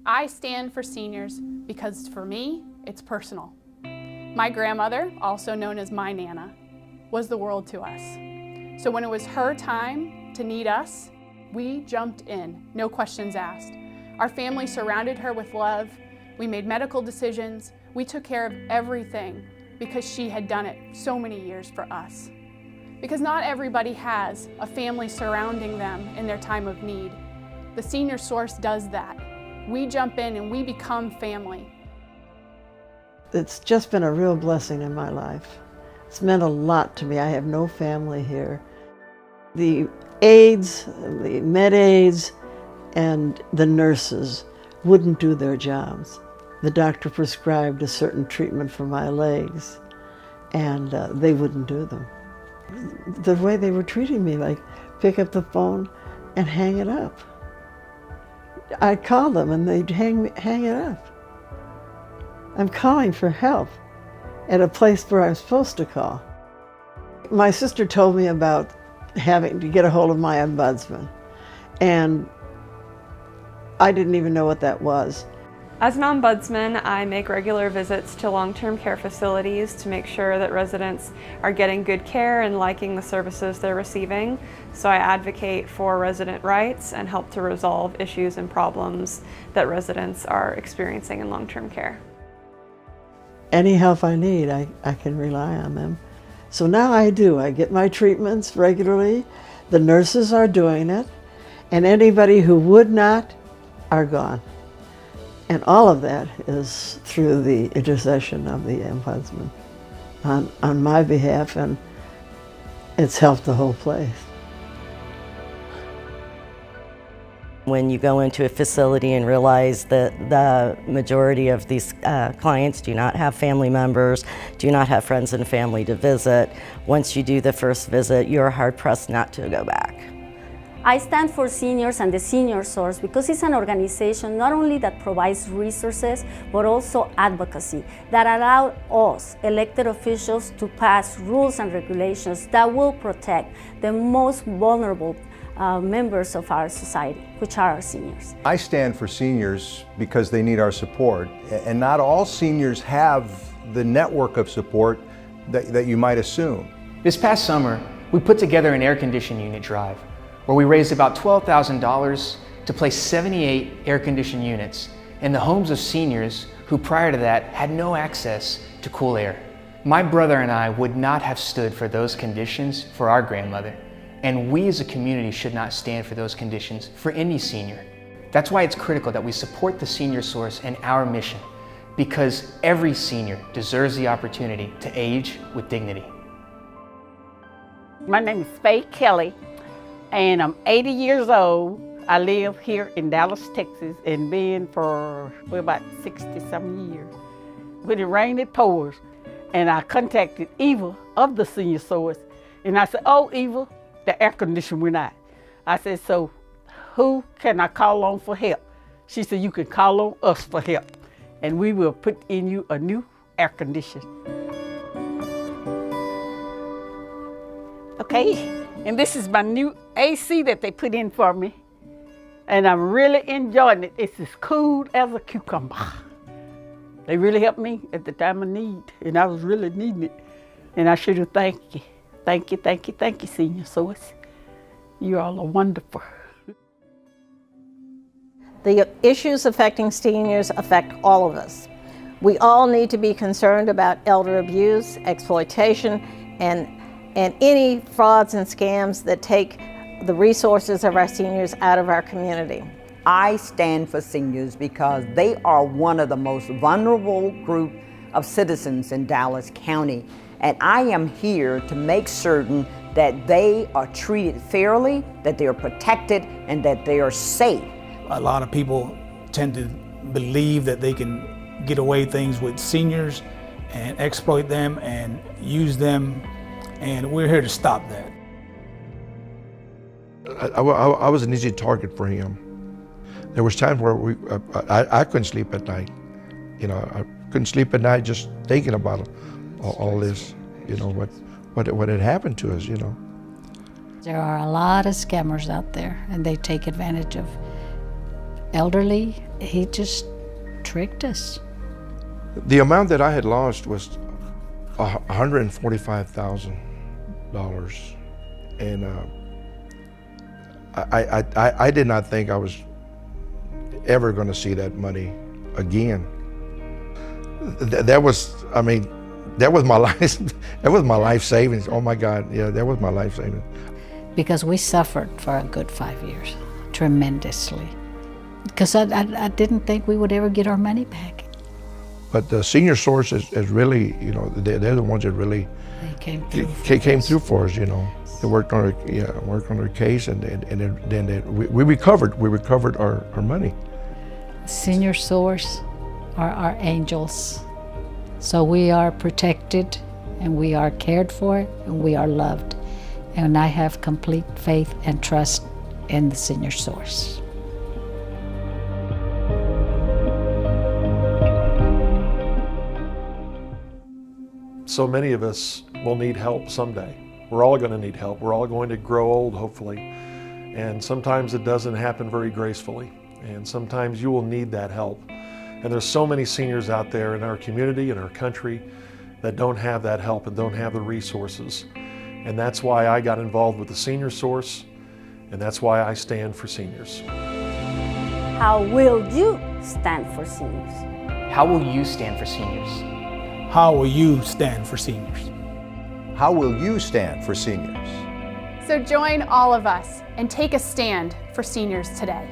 I stand for seniors because for me, it's personal. My grandmother, also known as my Nana, was the world to us. So when it was her time to need us, we jumped in, no questions asked. Our family surrounded her with love. We made medical decisions. We took care of everything because she had done it so many years for us. Because not everybody has a family surrounding them in their time of need. The Senior Source does that. We jump in and we become family. It's just been a real blessing in my life. It's meant a lot to me. I have no family here. The aides, the med aides, and the nurses wouldn't do their jobs. The doctor prescribed a certain treatment for my legs, and they wouldn't do them. The way they were treating me, like pick up the phone and hang it up. I'd call them and they'd hang it up. I'm calling for help at a place where I'm supposed to call. My sister told me about having to get a hold of my ombudsman, and I didn't even know what that was. As an ombudsman, I make regular visits to long-term care facilities to make sure that residents are getting good care and liking the services they're receiving. So I advocate for resident rights and help to resolve issues and problems that residents are experiencing in long-term care. Any help I need, I can rely on them. So now I do. I get my treatments regularly. The nurses are doing it, and anybody who would not are gone. And all of that is through the intercession of the ombudsman on my behalf, and it's helped the whole place. When you go into a facility and realize that the majority of these clients do not have family members, do not have friends and family to visit, once you do the first visit, you're hard-pressed not to go back. I stand for seniors and the Senior Source because it's an organization not only that provides resources, but also advocacy that allow us, elected officials, to pass rules and regulations that will protect the most vulnerable members of our society, which are our seniors. I stand for seniors because they need our support, and not all seniors have the network of support that you might assume. This past summer, we put together an air conditioning unit drive where we raised about $12,000 to place 78 air-conditioned units in the homes of seniors who prior to that had no access to cool air. My brother and I would not have stood for those conditions for our grandmother, and we as a community should not stand for those conditions for any senior. That's why it's critical that we support the Senior Source and our mission, because every senior deserves the opportunity to age with dignity. My name is Faye Kelly, and I'm 80 years old. I live here in Dallas, Texas, and been for about 60-some years. When it rains, it pours. And I contacted Eva of the Senior Source, and I said, "Oh, Eva, the air conditioner went out." I said, "So who can I call on for help?" She said, "You can call on us for help, and we will put in you a new air conditioner." Okay, and this is my new AC that they put in for me, and I'm really enjoying it. It's as cool as a cucumber. They really helped me at the time of need, and I was really needing it, and I should have thanked you. Thank you, thank you, thank you, Senior Source. You all are wonderful. The issues affecting seniors affect all of us. We all need to be concerned about elder abuse, exploitation, and any frauds and scams that take the resources of our seniors out of our community. I stand for seniors because they are one of the most vulnerable group of citizens in Dallas County, and I am here to make certain that they are treated fairly, that they are protected, and that they are safe. A lot of people tend to believe that they can get away things with seniors and exploit them and use them, and we're here to stop that. I was an easy target for him. There was times where I couldn't sleep at night. You know, I couldn't sleep at night just thinking about all this, you know, what had happened to us, you know. There are a lot of scammers out there, and they take advantage of elderly, he just tricked us. The amount that I had lost was $145,000, and I did not think I was ever going to see that money again. That was, I mean, that was my life. That was my life savings. Oh my God, yeah, that was my life savings. Because we suffered for a good 5 years, tremendously. Because I didn't think we would ever get our money back. But the senior source is really, you know, they're the ones that really came through for us. You know, they worked on our case, and then we recovered our money. Senior source are our angels. So we are protected, and we are cared for, and we are loved. And I have complete faith and trust in the senior source. So many of us will need help someday. We're all going to need help. We're all going to grow old, hopefully. And sometimes it doesn't happen very gracefully. And sometimes you will need that help. And there's so many seniors out there in our community, in our country, that don't have that help and don't have the resources. And that's why I got involved with the Senior Source, and that's why I stand for seniors. How will you stand for seniors? How will you stand for seniors? How will you stand for seniors? How will you stand for seniors? So join all of us and take a stand for seniors today.